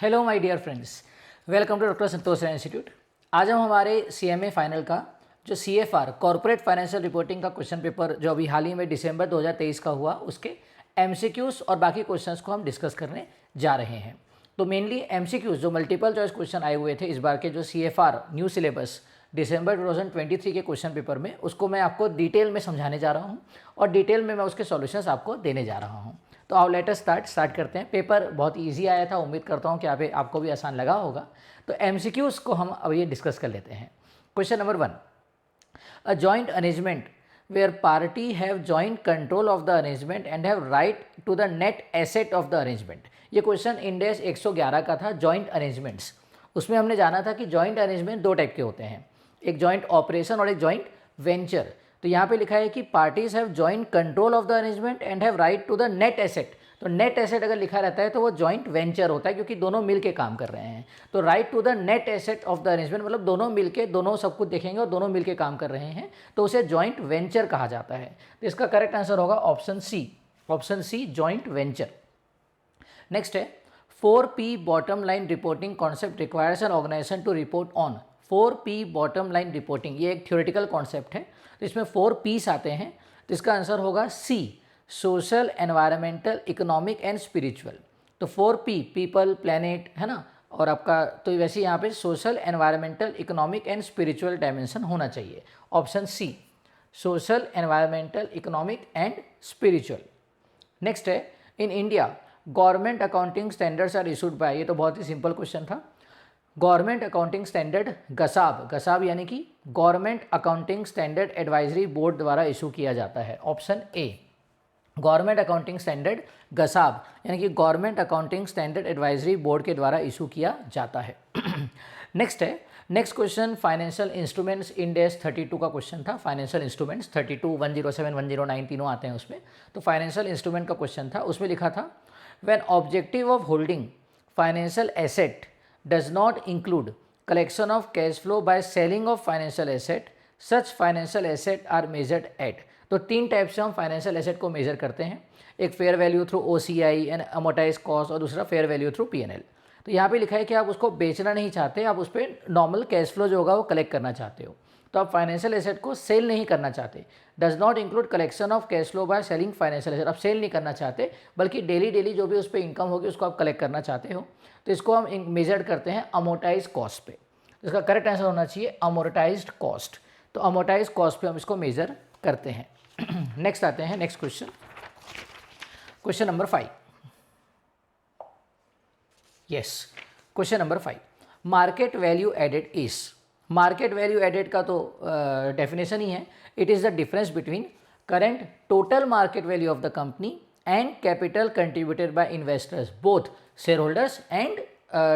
Hello my dear friends, welcome to doctor Santosh Rai institute. आज हम हमारे सीएमए फाइनल का जो सीएफआर कॉर्पोरेट फाइनेंशियल रिपोर्टिंग का क्वेश्चन पेपर जो अभी हाल ही में दिसंबर 2023 का हुआ, उसके एमसीक्यूज और बाकी क्वेश्चंस को हम डिस्कस करने जा रहे हैं। तो मेनली एमसीक्यूज जो मल्टीपल चॉइस क्वेश्चन आए हुए थे इस बार के जो सीएफआर न्यू सिलेबस दिसंबर 2023 के क्वेश्चन पेपर में, उसको मैं आपको डिटेल में समझाने जा रहा हूँ और डिटेल में मैं उसके सॉल्यूशंस आपको देने जा रहा हूँ। तो आओ लेट अस स्टार्ट करते हैं। पेपर बहुत इजी आया था, उम्मीद करता हूँ कि आपको भी आसान लगा होगा। तो एमसीक्यूज को हम अब ये डिस्कस कर लेते हैं। Question number 1, a joint arrangement where party have joint control of the arrangement and have right to the net asset of the arrangement. ये क्वेश्चन इंडेक्स 111 का था, जॉइंट अरेंजमेंट्स। उसमें हमने जाना था कि जॉइंट अरेंजमेंट दो टाइप के होते हैं, एक जॉइंट ऑपरेशन और एक जॉइंट वेंचर। तो यहाँ पे लिखा है कि parties have joint control of the arrangement and have right to the net asset. तो नेट एसेट अगर लिखा रहता है तो वो जॉइंट वेंचर होता है, क्योंकि दोनों मिलके काम कर रहे हैं। तो right to the net asset of the arrangement मतलब दोनों मिलके, दोनों सब कुछ देखेंगे और दोनों मिलके काम कर रहे हैं, तो उसे जॉइंट वेंचर कहा जाता है। तो इसका करेक्ट आंसर होगा option C joint venture. Next है 4P bottom line reporting concept requires an organization to report on. 4P bottom line reporting ये एक थ्योरेटिकल कॉन्सेप्ट है, तो इसमें 4 P's आते हैं। तो इसका आंसर होगा C, social, environmental, economic and spiritual. तो 4P पीपल, प्लैनेट है ना, और आपका तो वैसे यहाँ पे social, environmental, economic and spiritual dimension होना चाहिए। Option C, social, environmental, economic and spiritual. Next है in India government accounting standards are issued by. ये तो बहुत ही सिंपल क्वेश्चन था। गवर्नमेंट अकाउंटिंग स्टैंडर्ड गसाब यानी कि government accounting standard advisory board द्वारा इशू किया जाता है। Option A, government accounting standard GASAB यानी कि government accounting standard advisory board के द्वारा इशू किया जाता है। Next question financial instruments index 32 का क्वेश्चन था। फाइनेंशियल इंस्ट्रूमेंट्स 32, 107, 109 तीनों आते हैं उसमें। तो फाइनेंशियल इंस्ट्रूमेंट का क्वेश्चन था, उसमें लिखा था when objective of holding financial asset does not include collection of cash flow by selling of financial asset, such financial asset are measured at। तो 3 टाइप से हम फाइनेंशियल एसेट को मेजर करते हैं, एक fair value through OCI and amortise cost और दूसरा fair value through PNL। तो यहाँ पे लिखा है कि आप उसको बेचना नहीं चाहते, आप उस पर नॉर्मल कैश फ्लो जो होगा वो कलेक्ट करना चाहते हो। तो आप फाइनेंशियल एसेट को सेल नहीं करना चाहते। Does not include collection of cash flow by selling financial asset. आप सेल नहीं करना चाहते, बल्कि डेली जो भी उस पर इनकम होगी उसको आप कलेक्ट करना चाहते हो। तो इसको हम मेजर करते हैं अमोर्टाइज कॉस्ट पे। तो इसका करेक्ट आंसर होना चाहिए अमोर्टाइज्ड कॉस्ट। तो अमोर्टाइज कॉस्ट पे हम इसको मेजर करते हैं। नेक्स्ट आते हैं next question, question number 5। Yes, question number 5, market value added is. Market value added का तो डेफिनेशन ही है, it is the difference between current total market value of the company and capital contributed by investors both share holders and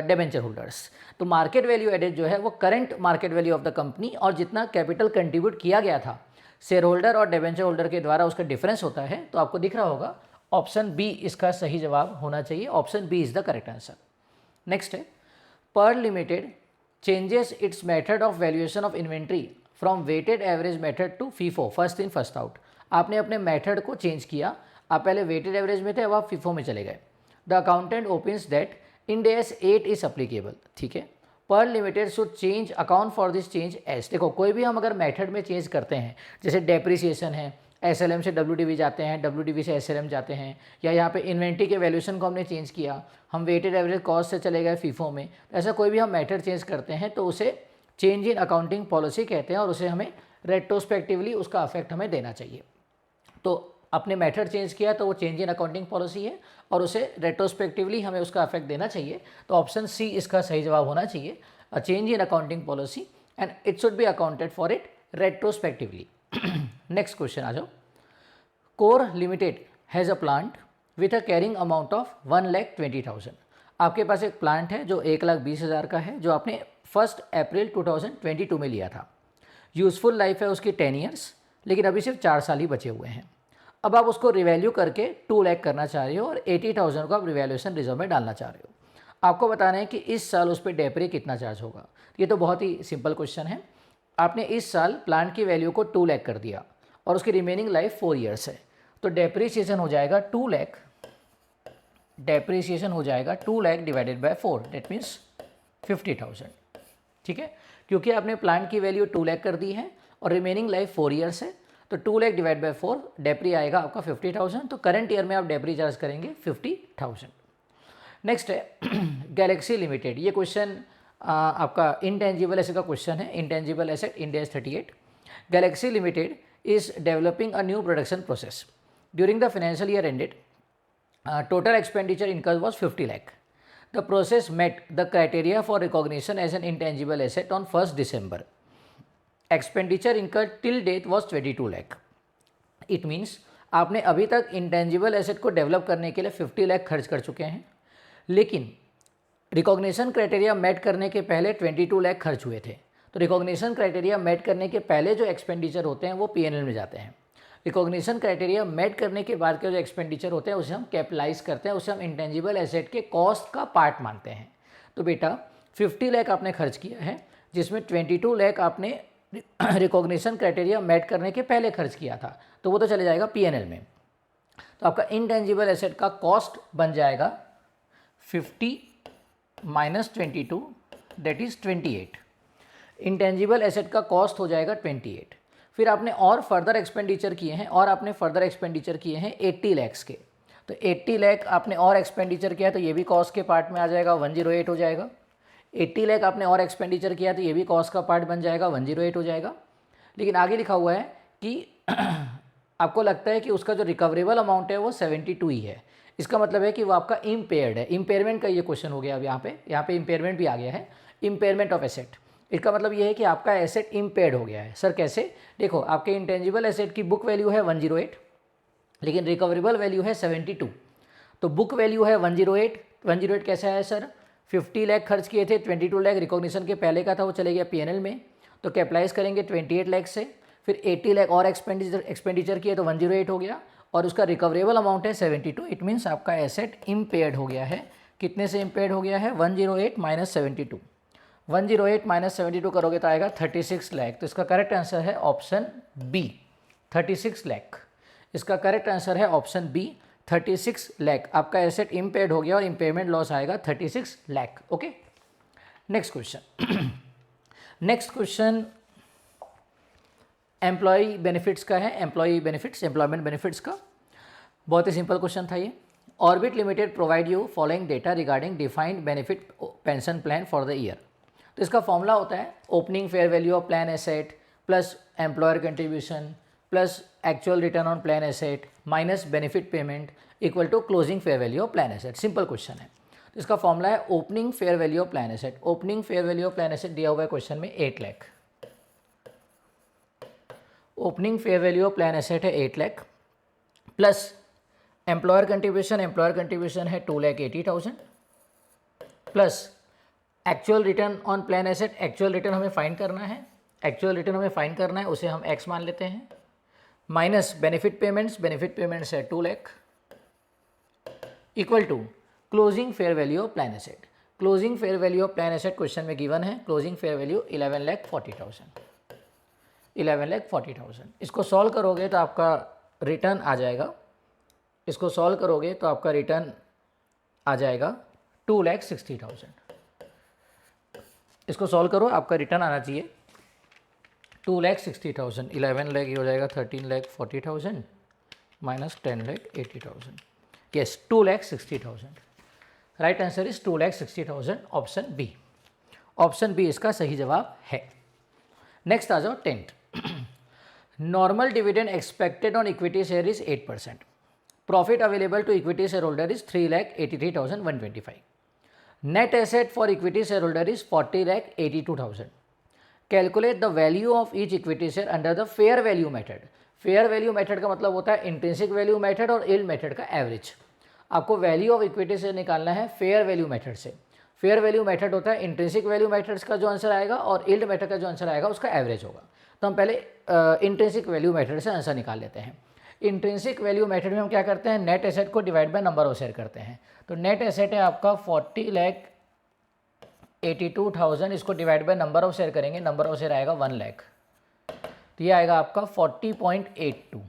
debenture holders. तो market value added जो है वो current market value of the company और जितना capital contribute किया गया था share holder और डिबेंचर होल्डर के द्वारा उसका डिफरेंस होता है। तो आपको दिख रहा होगा ऑप्शन बी इसका सही जवाब होना चाहिए। Option B is the correct answer. Next है Pearl limited changes its method of valuation of inventory from weighted average method to FIFO, first in first out. आपने अपने मेथड को चेंज किया, आप पहले वेटेड एवरेज में थे, अब आप फीफो में चले गए। The accountant opens that Ind AS 8 is applicable. ठीक है, Pearl limited should change account for this changes. देखो कोई भी हम अगर मेथड में चेंज करते हैं, जैसे डेप्रिसिएशन है, SLM से WDV जाते हैं, WDV से SLM जाते हैं, या यहाँ पे इन्वेंट्री के वैल्यूएशन को हमने चेंज किया, हम वेटेड एवरेज कॉस्ट से चले गए फीफो में, ऐसा कोई भी हम मेथड चेंज करते हैं तो उसे चेंज इन अकाउंटिंग पॉलिसी कहते हैं और उसे हमें रेट्रोस्पेक्टिवली उसका अफेक्ट हमें देना चाहिए। तो अपने मेथड चेंज किया तो वो चेंज इन अकाउंटिंग पॉलिसी है और उसे रेट्रोस्पेक्टिवली हमें उसका अफेक्ट देना चाहिए। तो ऑप्शन सी इसका सही जवाब होना चाहिए, a change in accounting policy and it should be accounted for it retrospectively. Next question आ जाओ। Core limited has a plant with a carrying amount of 1,20,000। आपके पास एक प्लांट है जो 1,20,000 का है, जो आपने 1 अप्रैल 2022 में लिया था। यूज़फुल लाइफ है उसकी 10 ईयर्स, लेकिन अभी सिर्फ 4 साल ही बचे हुए हैं। अब आप उसको रिवैल्यू करके 2 लाख करना चाह रहे हो और 80,000 को आप रिवैल्यूएशन रिजर्व में डालना चाह रहे हो। आपको बताना है कि इस साल उस पर डेप्री कितना चार्ज होगा। ये तो बहुत ही सिंपल क्वेश्चन है। आपने इस साल प्लांट की वैल्यू को 2 लाख कर दिया और उसकी रिमेनिंग लाइफ 4 ईयर्स है, तो डेप्रीसिएशन हो जाएगा 2 लाख डेप्रिसिएशन हो जाएगा 2 lakh divided by 4, that means 50,000। ठीक है, क्योंकि आपने प्लांट की वैल्यू 2 लाख कर दी है और रिमेनिंग लाइफ 4 ईयर्स है, तो 2 लाख डिवाइड बाय 4 डेप्री आएगा आपका 50,000। तो करंट ईयर में आप डेप्री चार्ज करेंगे 50,000। नेक्स्ट है गैलेक्सी लिमिटेड। ये क्वेश्चन आपका इंटेंजिबल एसेट का क्वेश्चन है, intangible asset Ind AS 38। Galaxy limited is developing a new production process during the financial year ended. Total expenditure incurred was 50 lakh. The process met the criteria for recognition as an intangible asset on 1st December. Expenditure incurred till date was 22 lakh. It means आपने अभी तक intangible asset को develop करने के लिए 50 लाख खर्च कर चुके हैं, लेकिन रिकॉग्निशन क्राइटेरिया मेट करने के पहले 22 लाख खर्च हुए थे। तो रिकॉग्निशन क्राइटेरिया मेट करने के पहले जो एक्सपेंडिचर होते हैं वो P&L में जाते हैं। रिकॉग्निशन क्राइटेरिया मेट करने के बाद के जो एक्सपेंडिचर होते हैं उसे हम कैपिटलाइज करते हैं, उसे हम इंटेंजिबल एसेट के कॉस्ट का पार्ट मानते हैं। तो बेटा 50 लाख आपने खर्च किया है, जिसमें 22 लाख आपने रिकॉग्निशन क्राइटेरिया मेट करने के पहले खर्च किया था, तो वो तो चले जाएगा P&L में। तो आपका इंटेंजिबल एसेट का कॉस्ट बन जाएगा 50 minus 22, that is 28। Intangible asset का कॉस्ट हो जाएगा 28। फिर आपने और फर्दर एक्सपेंडिचर किए हैं, और आपने फर्दर एक्सपेंडिचर किए हैं 80 लैक्स के। तो 80 लाख आपने और एक्सपेंडिचर किया तो ये भी कॉस्ट के पार्ट में आ जाएगा, 108 हो जाएगा। 80 लाख आपने और एक्सपेंडिचर किया तो ये भी कॉस्ट का पार्ट बन जाएगा, 108 हो जाएगा। लेकिन आगे लिखा हुआ है कि आपको लगता है कि उसका जो रिकवरेबल अमाउंट है वो 72 ही है। इसका मतलब है कि वो आपका इम्पेयर्ड है। इम्पेयरमेंट का ये क्वेश्चन हो गया अब यहाँ पे इम्पेयरमेंट भी आ गया है, इम्पेयरमेंट ऑफ एसेट। इसका मतलब ये है कि आपका एसेट इम्पेयर्ड हो गया है। सर कैसे? देखो, आपके इंटेंजिबल एसेट की बुक वैल्यू है 108, लेकिन रिकवरेबल वैल्यू है 72। तो बुक वैल्यू है 108। 108 कैसा है सर? 50 लाख खर्च किए थे, 22 लाख रिकॉग्निशन के पहले का था, वो चले गया P&L में, तो कैपिटलाइज करेंगे 28 लाख से। फिर 80 लाख और एक्सपेंडिचर किए तो 108 हो गया, और उसका रिकवरेबल अमाउंट है 72। इट मीन्स आपका एसेट इम्पेयर्ड हो गया है। कितने से इम्पेयर्ड हो गया है? 108 माइनस 72। 108 माइनस 72 करोगे तो आएगा 36 लाख। तो इसका करेक्ट आंसर है ऑप्शन बी, 36 लाख। इसका करेक्ट आंसर है ऑप्शन बी, 36 लाख। आपका एसेट इम्पेयर्ड हो गया और इम्पेयरमेंट लॉस आएगा 36 lakh. Okay, next question. Next question employee benefits का है, एम्प्लॉय बेनिफिट्स, एम्प्लॉयमेंट बेनिफिट्स का। बहुत ही सिंपल क्वेश्चन था ये। Orbit Limited provide you following data regarding defined benefit pension plan for the year. तो इसका फॉर्मूला होता है opening fair value of plan asset plus employer contribution plus actual return on plan asset minus benefit payment equal to closing fair value of plan asset. Simple question है। तो इसका formula है opening fair value of plan asset. Opening fair value of plan asset दिया हुआ है question में 8 lakh. Opening fair value of plan asset है 8 lakh plus employer contribution है 2,80,000 plus actual return on plan asset. Actual return हमें find करना है, उसे हम एक्स मान लेते हैं, माइनस बेनिफिट पेमेंट्स है 2 lakh equal to closing fair value of plan asset. Closing fair value of plan asset question में गिवन है, क्लोजिंग फेयर वैल्यू 11,40,000। इसको सॉल्व करोगे तो आपका रिटर्न आ जाएगा, 2,60,000। इसको सॉल्व करो, आपका रिटर्न आना चाहिए 2,60,000। 11 लाख ये हो जाएगा 13,40,000 minus 10,80,000। Yes, 2,60,000। Right answer is 2,60,000, option B. Option B इसका सही जवाब है। नेक्स्ट आ जाओ 10th। Normal dividend expected on equity share is 8%। Profit available to equity share holder is 3,83,125। Net asset for equity shareholder is 40,82,000. Calculate the value of each equity share under the fair value method. Fair value method का मतलब होता है intrinsic value method और yield method का average। आपको value of equity share निकालना है fair value method से। fair value method होता है intrinsic value methods का जो आंसर आएगा और yield method का जो आंसर आएगा उसका average होगा। तो हम पहले intrinsic value method से आंसर निकाल लेते हैं। इंट्रिंसिक वैल्यू मेथड में हम क्या करते हैं? नेट एसेट को divide by number of share करते हैं। तो नेट एसेट है आपका 40,82,000, इसको divide by number of share करेंगे, नंबर ऑफ शेयर आएगा 1 लाख। तो ये आएगा आपका 40.82।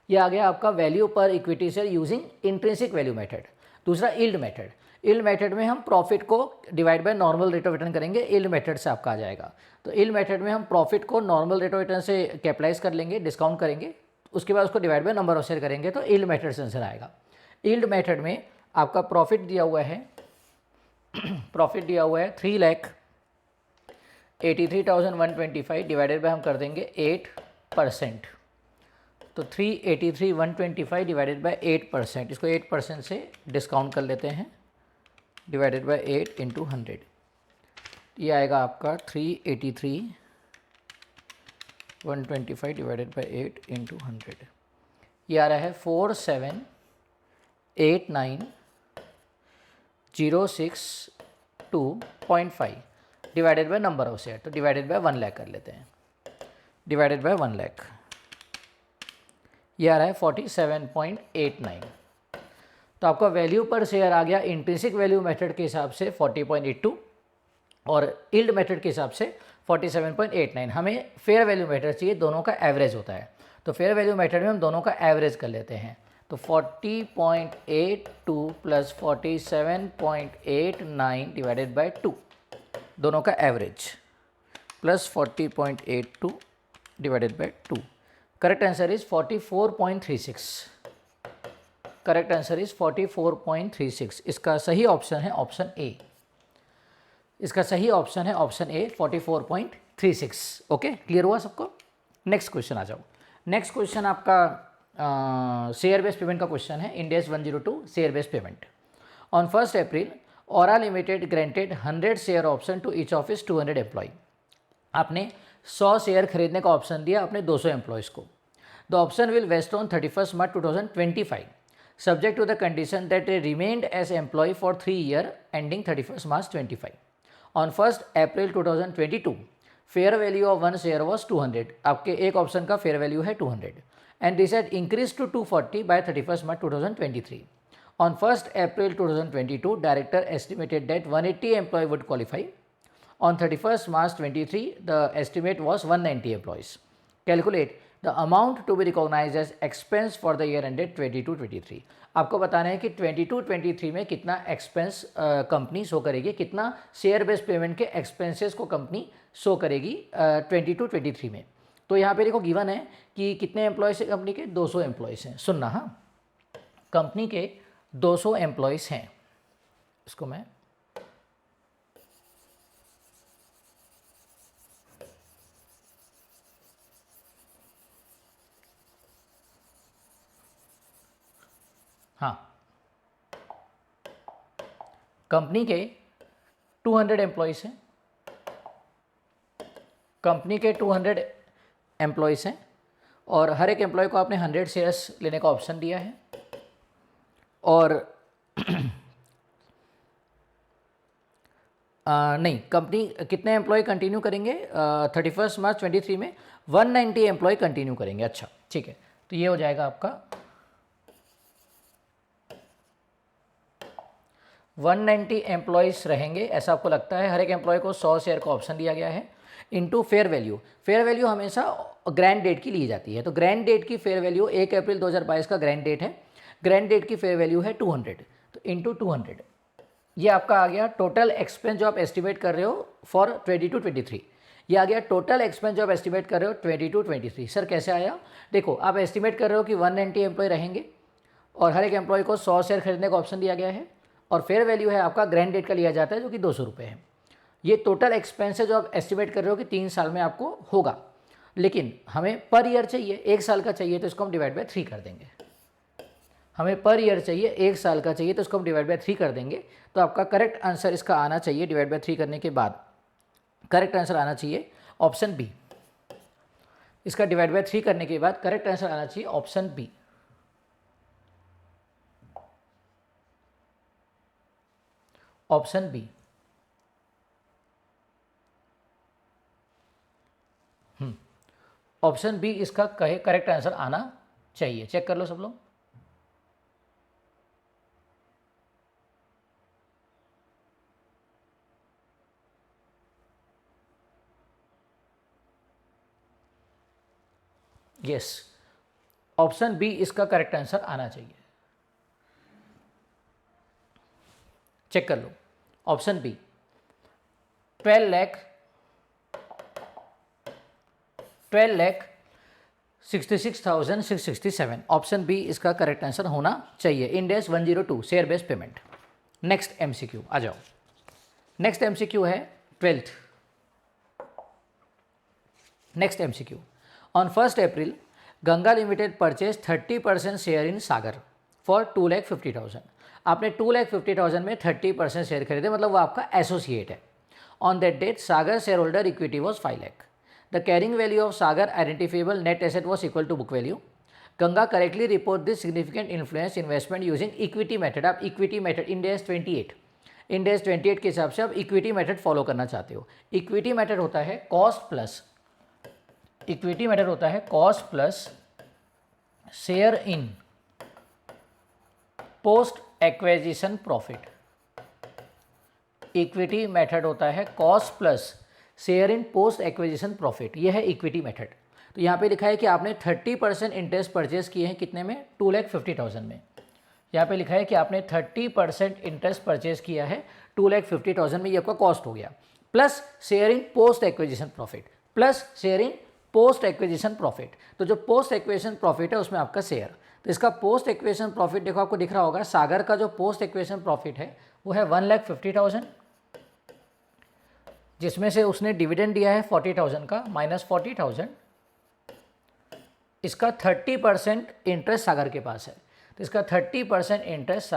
ये आ गया आपका वैल्यू पर equity share using intrinsic value method. दूसरा यील्ड मेथड। यील्ड मेथड में हम प्रॉफिट को divide by normal rate of return करेंगे, यील्ड मेथड से आपका आ जाएगा। तो यील्ड मेथड में हम प्रॉफिट को नॉर्मल रेट ऑफ रिटर्न से कैपिटलाइज कर लेंगे, डिस्काउंट करेंगे, उसके बाद उसको divide by number of share करेंगे, तो यील्ड मेथड से आंसर आएगा। यील्ड मेथड में आपका प्रॉफिट दिया हुआ है, प्रॉफिट दिया हुआ है 3,83,125 डिवाइडेड बाय हम कर देंगे 8%। तो 3,83,125 डिवाइडेड बाय 8%, इसको 8% से डिस्काउंट कर लेते हैं, डिवाइडेड बाय 8 इंटू 100। ये आएगा आपका 3,83,125 डिवाइडेड बाय 8 इंटू 100। ये आ रहा है 47,89,062.5 divided by number of share, तो डिवाइडेड बाय 1 लाख कर लेते हैं, डिवाइडेड बाय 1 लाख। ये आ रहा है 47.89। तो आपका वैल्यू पर शेयर आ गया इंट्रिंसिक वैल्यू मेथड के हिसाब से 40.82 और यील्ड मेथड के हिसाब से 47.89। हमें फेयर वैल्यू मेथड चाहिए, दोनों का एवरेज होता है, तो फेयर वैल्यू मेथड में हम दोनों का एवरेज कर लेते हैं। तो 40.82 प्लस 47.89 डिवाइडेड बाय 2, दोनों का average, plus 40.82 divided by 2। Correct answer is 44.36। Correct answer is 44.36। इसका सही ऑप्शन है ऑप्शन ए। इसका सही ऑप्शन है ऑप्शन ए 44.36। ओके, क्लियर हुआ सबको? नेक्स्ट क्वेश्चन आ जाओ। नेक्स्ट क्वेश्चन आपका शेयर बेस्ड पेमेंट का क्वेश्चन है, Ind AS 102 share based payment. On 1 April Aura limited granted 100 share option to each of its 200 employ. आपने 100 शेयर खरीदने का ऑप्शन दिया अपने 200 एम्प्लॉयज़ को। The option will vest on 31 March 2025 subject to the condition that they remained as employee for 3 years ending 31 March 25. On 1 April 2022 fair value of 1 share was 200। आपके एक option का fair value है 200 and this had increase to 240 by 31 March 2023। On 1 April 2022 director estimated that 180 employ would qualify. On 31st March 23, the estimate was 190 employees. Calculate the amount to be recognized as expense for the year ended 22-23. आपको बताना है कि 22-23 में कितना expense company show करेगी, कितना share based payment के expenses को कंपनी शो करेगी 22-23 में। तो यहाँ पे देखो गिवन है कि कितने एम्प्लॉयज़ है कंपनी के, 200 एम्प्लॉयज़ हैं। सुनना, हाँ, कंपनी के 200 एम्प्लॉयज़ हैं। इसको मैं हाँ, कंपनी के 200 एम्प्लॉयज़ हैं, कंपनी के 200 एम्प्लॉयज़ हैं और हर एक एम्प्लॉय को आपने 100 शेयर्स लेने का ऑप्शन दिया है। और नहीं, कंपनी कितने एम्प्लॉय कंटिन्यू करेंगे 31 मार्च 23 में 190 एम्प्लॉय कंटिन्यू करेंगे। अच्छा, ठीक है, तो ये हो जाएगा आपका 190 एम्प्लॉयज़ रहेंगे, ऐसा आपको लगता है। हर एक एम्प्लॉय को 100 शेयर का ऑप्शन दिया गया है into fair value. Fair value हमेशा ग्रैंड डेट की ली जाती है, तो ग्रैंड डेट की फेयर वैल्यू 1 अप्रैल 2022 का ग्रैंड डेट है, ग्रैंड डेट की फेयर वैल्यू है 200, तो इंटू 200 ये आपका आ गया टोटल एक्सपेंस जो आप एस्टिमेट कर रहे हो फॉर 22-23। ये आ गया टोटल एक्सपेंस जो आप एस्टिमेट कर रहे हो 22-23। सर कैसे आया? देखो, आप एस्टिमेट कर रहे हो कि 190 एम्प्लॉय रहेंगे और हर एक एम्प्लॉय को 100 शेयर खरीदने का ऑप्शन दिया गया है और फेयर वैल्यू है आपका ग्रैंड डेट का लिया जाता है जो कि 200 रुपये है। ये टोटल एक्सपेंस है जो आप एस्टिमेट कर रहे हो कि 3 साल में आपको होगा, लेकिन हमें पर ईयर चाहिए, 1 साल का चाहिए, तो इसको हम डिवाइड बाय 3 कर देंगे। हमें पर ईयर चाहिए, 1 साल का चाहिए, तो इसको हम डिवाइड बाय 3 कर देंगे। तो आपका करेक्ट आंसर इसका आना चाहिए, डिवाइड बाय 3 करने के बाद करेक्ट आंसर आना चाहिए ऑप्शन बी। इसका डिवाइड बाय 3 करने के बाद करेक्ट आंसर आना चाहिए option B. Option B. Option B इसका करेक्ट आंसर आना चाहिए। चेक कर लो सब लोग। यस, ऑप्शन बी इसका करेक्ट आंसर आना चाहिए। चेक कर लो, ऑप्शन बी 12,66,667, ऑप्शन बी इसका करेक्ट आंसर होना चाहिए। Ind AS 102 share based payment. Next MCQ आ जाओ। नेक्स्ट एमसीक्यू है 12th। Next MCQ, on 1st April Ganga limited purchase 30% share in Sagar for 2,50,000। आपने 2,50,000 में 30% शेयर खरीदे, मतलब वो आपका एसोसिएट है। On that date Sagar share holder equity was 5 lakh. The carrying value of Sagar identifiable net asset was equal to book value. Ganga correctly report this significant influence investment using equity method. आप equity method Ind S 28 के हिसाब से आप equity method follow करना चाहते हो। Equity method होता है cost plus share in post acquisition profit. Equity method होता है cost plus share in post acquisition profit, यह है इक्विटी मेथड। तो यहाँ पे लिखा है कि आपने 30% इंटरेस्ट परचेज किए हैं कितने में, 2,50,000 में। यहाँ पे लिखा है कि आपने 30% इंटरेस्ट परचेज किया है 2,50,000 में, ये आपका कॉस्ट हो गया, plus share in post acquisition profit, तो जो पोस्ट एक्विजिशन प्रॉफिट है उसमें आपका शेयर। तो इसका पोस्ट एक्विजिशन प्रॉफिट देखो, आपको दिख रहा होगा, सागर का जो पोस्ट एक्विजिशन प्रॉफिट है वो है 1,50,000, जिसमें से उसने डिविडेंड दिया है 40,000 का, माइनस 40,000। इसका 30% इंटरेस्ट सागर के पास है, तो इसका 30% इंटरेस्ट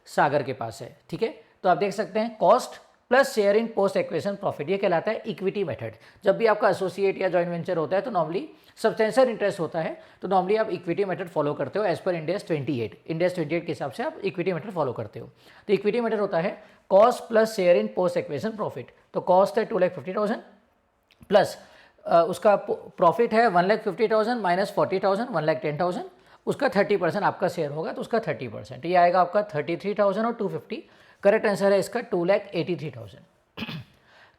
सागर के पास है, ठीक है। तो आप देख सकते हैं cost plus share in post acquisition profit, ये कहलाता है इक्विटी मेथड। जब भी आपका एसोसिएट या जॉइंट वेंचर होता है तो नॉर्मली सब्सटेंशियल इंटरेस्ट होता है, तो नॉर्मली आप इक्विटी मेथड फॉलो करते हो एज पर इंड एस 28 के हिसाब से आप इक्विटी मेथड फॉलो करते हो। तो इक्विटी मेथड होता है cost plus share in post acquisition profit. तो कॉस्ट है 2,50,000 प्लस उसका प्रॉफिट है 1,50,000 माइनस 40,000 1,10,000, उसका 30% आपका शेयर होगा, तो उसका 30%, ये आएगा आपका 33,000 और 250। करेक्ट आंसर है इसका 2,83,000।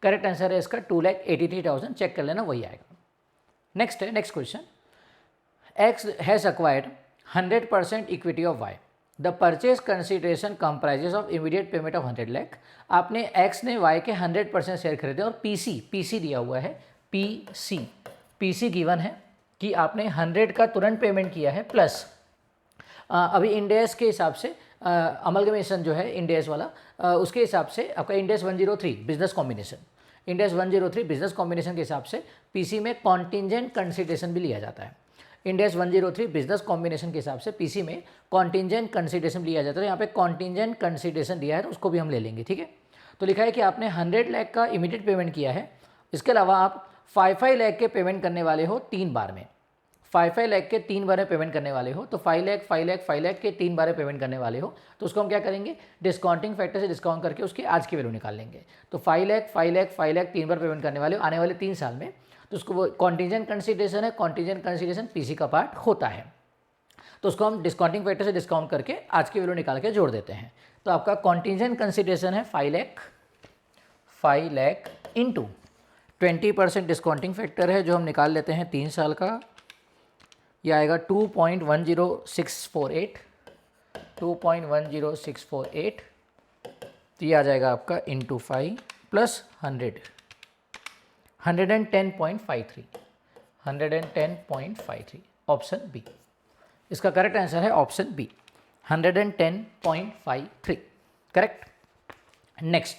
करेक्ट आंसर है इसका 2,83,000, चेक कर लेना, वही आएगा। नेक्स्ट है, next question, X has acquired 100% equity of Y. The purchase consideration comprises of immediate payment of 100 lakh. आपने एक्स ने वाई के 100% शेयर खरीदे और पीसी दिया हुआ है, पीसी गिवन है कि आपने 100 का तुरंत पेमेंट किया है, प्लस अभी इंड एस के हिसाब से अमलगमेशन जो है इंड एस वाला, उसके हिसाब से आपका end S 103 business combination, end S 103 business combination के हिसाब से पीसी में कॉन्टिंजेंट कंसिडरेशन भी लिया जाता है। इंड एस 103 बिजनेस कॉम्बिनेशन के हिसाब से पीसी में कॉन्टिंजेंट कंसिडरेशन लिया जाता है। यहाँ पे कॉन्टिंजेंट कंसिडरेशन दिया है तो उसको भी हम ले लेंगे, ठीक है। तो लिखा है कि आपने 100 लाख का इमीडिएट पेमेंट किया है, इसके अलावा आप 5 लाख के पेमेंट करने वाले हो 3 बार में, 5 लाख के 3 बार में पेमेंट करने वाले हो, तो 5 लाख के 3 बार में पेमेंट करने वाले हो, तो उसको हम क्या करेंगे, डिस्काउंटिंग फैक्टर से डिस्काउंट करके उसकी आज की वैल्यू निकाल लेंगे। तो 5 लाख 3 बार पेमेंट करने वाले हो आने वाले 3 साल में, तो उसको वो कॉन्टिजेंट कंसिडरेशन है, कॉन्टिजेंट कंसिडरेशन पीसी का पार्ट होता है, तो उसको हम डिस्काउंटिंग फैक्टर से डिस्काउंट करके आज की वैल्यू निकाल के जोड़ देते हैं। तो आपका कॉन्टिजेंट कंसिडरेशन है 5 लाख इंटू 20% डिस्काउंटिंग फैक्टर है जो हम निकाल लेते हैं 3 साल का, यह आएगा 2.10648, तो ये आ जाएगा आपका इंटू 5 प्लस 110.53, ऑप्शन बी इसका करेक्ट आंसर है, option B 110.53, correct. Next,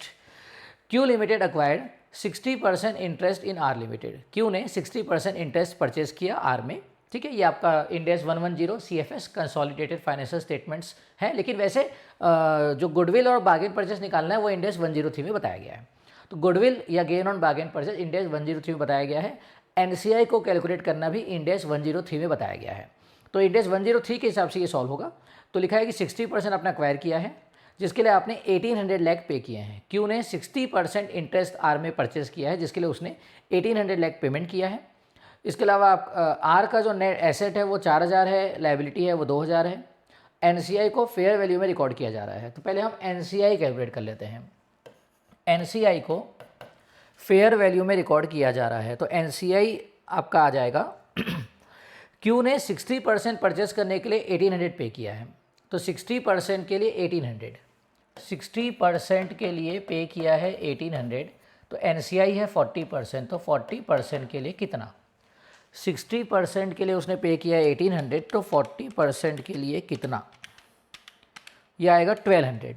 Q limited acquired 60% interest in R limited. Q ने 60% इंटरेस्ट परचेज किया आर में, ठीक है। ये आपका end S 110 CFS consolidated financial statements है, लेकिन वैसे जो गुडविल और बार्गेन परचेज निकालना है वो इंड एस 103 में बताया गया है। तो गुडविल या gain on bargain purchase end S 103 में बताया गया है। NCI को कैलकुलेट करना भी इंड एस 103 में बताया गया है। तो इंड एस 103 के हिसाब से ये सॉल्व होगा। तो लिखा है कि 60% आपने अक्वायर किया है, जिसके लिए आपने 1800 लाख पे किए हैं। क्यू ने 60% इंटरेस्ट आर में परचेज किया है, जिसके लिए उसने 1800 लाख पेमेंट किया है। इसके अलावा आप आर का जो नेट एसेट है वो 4000 है, लायबिलिटी है वो 2000 है। NCI को फेयर वैल्यू में रिकॉर्ड किया जा रहा है, तो पहले हम NCI कैलकुलेट कर लेते हैं। NCI को फेयर वैल्यू में रिकॉर्ड किया जा रहा है, तो NCI आपका आ जाएगा क्यू ने 60% परचेस करने के लिए 1800 पे किया है, तो 60% के लिए 1800, 60% के लिए पे किया है 1800, तो NCI है 40%, तो 40% के लिए कितना? 60% के लिए उसने पे किया है 1800, तो 40% के लिए कितना? यह आएगा 1200,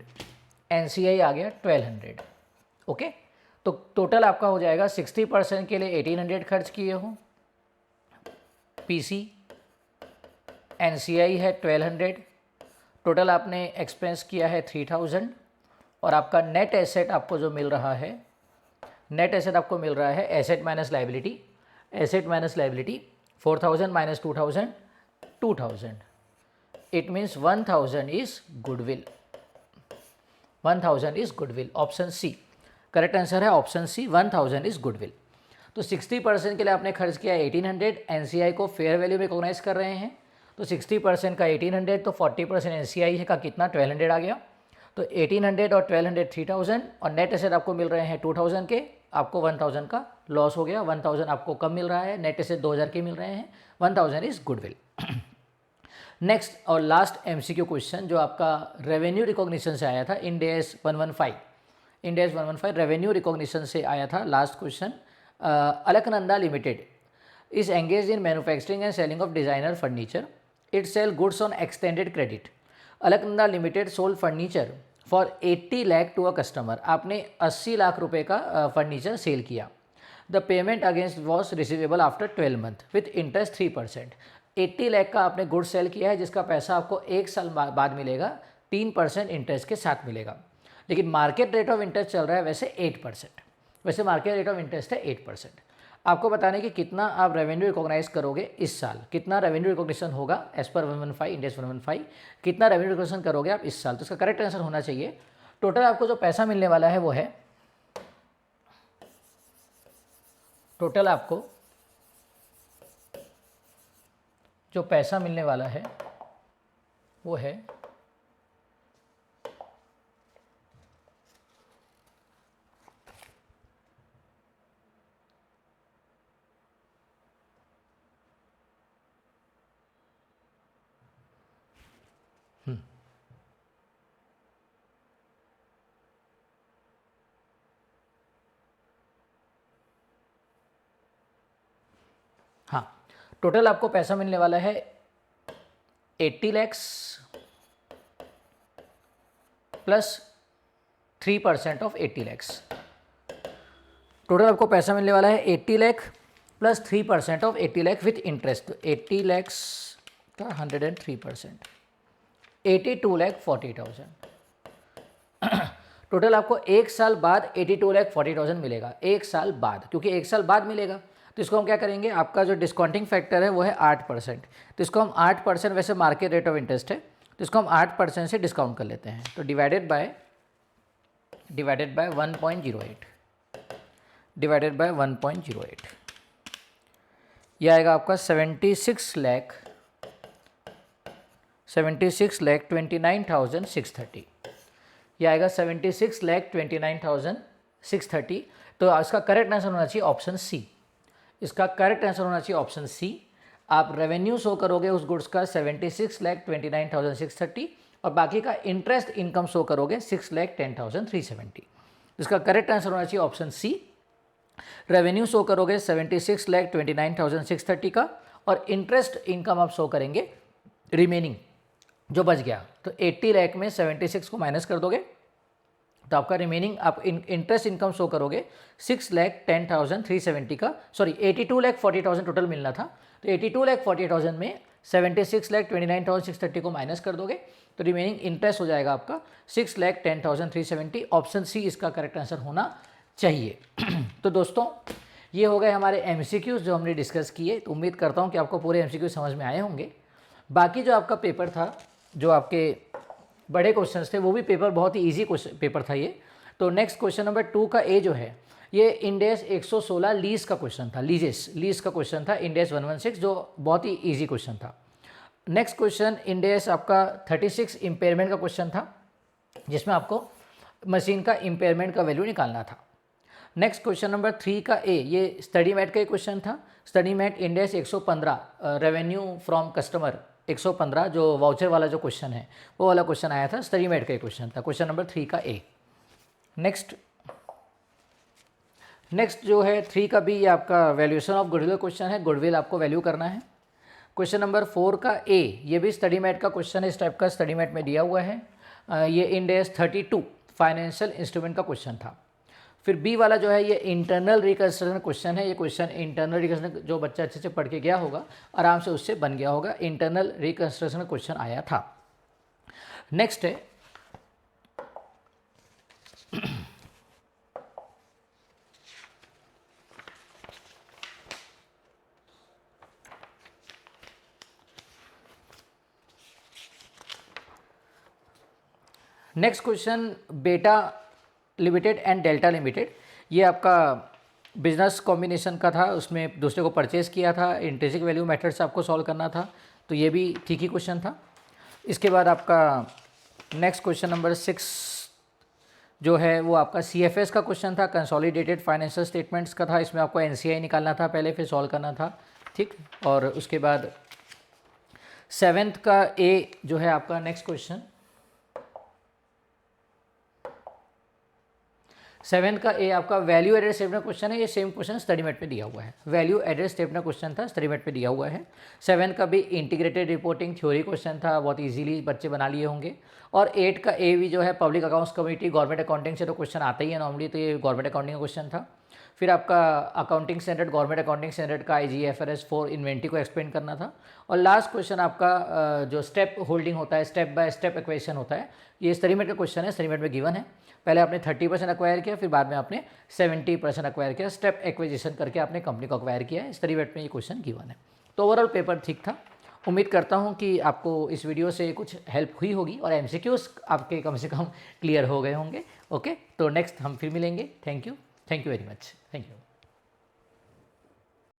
NCI आ गया 1200। ओके, तो टोटल आपका हो जाएगा 60% के लिए 1800 खर्च किए हो, PC, NCI है 1200, टोटल आपने एक्सपेंस किया है 3000, और आपका नेट एसेट आपको जो मिल रहा है, नेट एसेट आपको मिल रहा है asset minus liability, asset minus liability 4000 minus 2000, 2000, it means 1000 is goodwill, 1000 is goodwill. Option C correct answer है, ऑप्शन सी 1000 इज गुडविल। तो 60% के लिए आपने खर्च किया 1800, NCI को फेयर वैल्यू में रिकॉग्नाइज कर रहे हैं, तो 60% का 1800, तो 40% NCI है का कितना 1200 आ गया, तो 1800 और 1200 3000, और नेट एसेट आपको मिल रहे हैं 2000 के, आपको 1000 का लॉस हो गया, 1000 आपको कम मिल रहा है, नेट एसेट 2000 के मिल रहे हैं, 1000 इज गुडविल। नेक्स्ट और लास्ट MCQ क्वेश्चन जो आपका रेवेन्यू रिकॉग्निशन से आया था, Ind AS 115, Ind AS 115 revenue recognition से आया था last question. Alaknanda limited is engaged in manufacturing and selling of designer furniture. It sell goods on extended credit. Alaknanda limited sold furniture for 80 lakh to a customer. आपने 80 लाख रुपए का furniture sale किया। The payment against was receivable after 12 month with interest 3%। 80 lakh का आपने goods sale किया है जिसका पैसा आपको 1 साल बाद मिलेगा, 3% इंटरेस्ट के साथ मिलेगा, लेकिन मार्केट रेट ऑफ इंटरेस्ट चल रहा है वैसे 8%, वैसे मार्केट रेट ऑफ इंटरेस्ट है 8%। आपको बताने कि कितना आप रेवेन्यू रिकॉग्नाइज करोगे इस साल, कितना रेवेन्यू रिकॉग्निशन होगा एज पर 115 इंड AS 115, कितना रेवेन्यू रिकॉग्निशन करोगे आप इस साल, तो इसका करेक्ट आंसर होना चाहिए टोटल आपको जो पैसा मिलने वाला है वो है, टोटल आपको जो पैसा मिलने वाला है वो है हाँ, टोटल आपको पैसा मिलने वाला है 80 lakhs plus 3% of 80 lakhs. Total आपको पैसा मिलने वाला है 80 lakh plus 3% of 80 lakh with interest. 80 lakhs का 103%, 82,40,000। टोटल आपको 1 साल बाद 82,40,000 मिलेगा, 1 साल बाद, क्योंकि 1 साल बाद मिलेगा तो इसको हम क्या करेंगे, आपका जो डिस्काउंटिंग फैक्टर है वो है 8%, तो इसको हम 8%, वैसे मार्केट रेट ऑफ इंटरेस्ट है तो इसको हम 8% से डिस्काउंट कर लेते हैं, तो डिवाइडेड बाय 1.08, डिवाइडेड बाय 1.08, यह आएगा आपका 76,29,630, यह आएगा 76,29,630। तो इसका करेक्ट आंसर होना चाहिए ऑप्शन सी, इसका करेक्ट आंसर होना चाहिए ऑप्शन सी। आप रेवेन्यू शो करोगे उस गुड्स का 76,29,630 और बाकी का इंटरेस्ट इनकम शो करोगे 6,10,370। इसका करेक्ट आंसर होना चाहिए ऑप्शन सी। रेवेन्यू शो करोगे 76,29,630 का और इंटरेस्ट इनकम आप शो करेंगे रिमेनिंग जो बच गया, तो 80 लाख में 76 को माइनस कर दोगे तो आपका रिमेनिंग आप इंटरेस्ट इनकम शो करोगे 6,10,370 का, सॉरी 82,40,000 टोटल मिलना था, तो 82,40,000 में 76,29,630 को माइनस कर दोगे तो रिमेनिंग इंटरेस्ट हो जाएगा आपका 6,10,370। ऑप्शन सी इसका करेक्ट आंसर होना चाहिए। तो दोस्तों ये हो गए हमारे MCQs जो हमने डिस्कस किए, तो उम्मीद करता हूँ कि आपको पूरे MCQ समझ में आए होंगे। बाकी जो आपका पेपर था, जो आपके बड़े क्वेश्चंस थे, वो भी पेपर बहुत ही इजी पेपर था ये। तो नेक्स्ट क्वेश्चन नंबर 2 का ए जो है ये इंड AS 116 लीज का क्वेश्चन था, लीज का क्वेश्चन था इंड AS 116, जो बहुत ही इजी क्वेश्चन था। नेक्स्ट क्वेश्चन इंड AS आपका 36 इम्पेयरमेंट का क्वेश्चन था, जिसमें आपको मशीन का इम्पेयरमेंट का वैल्यू निकालना था। नेक्स्ट क्वेश्चन नंबर 3 का ए, ये स्टडी मैट का ही क्वेश्चन था। Study mat index 115, revenue from customer 115, जो वाउचर वाला जो क्वेश्चन है वो वाला क्वेश्चन आया था, स्टडी मैट का ही क्वेश्चन था, क्वेश्चन नंबर 3 का ए। नेक्स्ट जो है 3 का बी, ये आपका वैल्यूएशन ऑफ गुडविल क्वेश्चन है, गुडविल आपको वैल्यू करना है। क्वेश्चन नंबर 4 का ए, ये भी स्टडी मैट का क्वेश्चन है, इस टाइप का स्टडी मैट में दिया हुआ है। ये इंडेक्स 32 फाइनेंशियल इंस्ट्रूमेंट का क्वेश्चन था। फिर बी वाला जो है ये इंटरनल रिकंस्ट्रक्शन क्वेश्चन है। ये क्वेश्चन इंटरनल रिकंस्ट्रक्शन, जो बच्चा अच्छे से पढ़ के गया होगा आराम से उससे बन गया होगा, इंटरनल रिकंस्ट्रक्शन क्वेश्चन आया था। नेक्स्ट है नेक्स्ट क्वेश्चन, बेटा लिमिटेड एंड डेल्टा लिमिटेड, ये आपका बिजनेस कॉम्बिनेशन का था, उसमें दूसरे को परचेज़ किया था, इंट्रिंसिक वैल्यू मेथड से आपको सॉल्व करना था, तो ये भी ठीक ही क्वेश्चन था। इसके बाद आपका नेक्स्ट क्वेश्चन नंबर 6 जो है वो आपका CFS का क्वेश्चन था, कंसोलिडेटेड फाइनेंशियल स्टेटमेंट्स का था। इसमें आपको NCI निकालना था पहले, फिर सॉल्व करना था, ठीक। और उसके बाद 7th का ए जो है आपका नेक्स्ट क्वेश्चन, 7th का ए आपका वैल्यू एडेड स्टेटमेंट क्वेश्चन है। ये सेम क्वेश्चन स्टडी मेट में दिया हुआ है, वैल्यू एडेड स्टेटमेंट क्वेश्चन था, स्टडी मेट में दिया हुआ है। 7 का भी इंटीग्रेटेड रिपोर्टिंग थ्योरी क्वेश्चन था, बहुत इजीली बच्चे बना लिए होंगे। और 8 का ए भी जो है public accounts committee, government accounting से तो क्वेश्चन आता ही है नॉर्मली, तो ये गवर्नमेंट अकाउंटिंग का क्वेश्चन था। फिर आपका accounting standard, government accounting standard का IGFRS 4 इन्वेंटरी को एक्सप्लेन करना था। और लास्ट क्वेश्चन आपका जो स्टेप होल्डिंग होता है, स्टेप बाय स्टेप इक्वेशन होता है, ये स्टडी मेट का क्वेश्चन है, स्टडी मेट में गिवन है। पहले आपने 30% एक्वायर किया, फिर बाद में आपने 70% एक्वायर किया, स्टेप एक्विजिशन करके आपने कंपनी को एक्वायर किया है। स्टडी मेट में ये क्वेश्चन गिवन है। तो ओवरऑल पेपर ठीक था। उम्मीद करता हूँ कि आपको इस वीडियो से कुछ हेल्प हुई होगी और MCQs आपके कम से कम क्लियर हो गए होंगे। ओके, तो नेक्स्ट हम फिर मिलेंगे। Thank you very much. Thank you.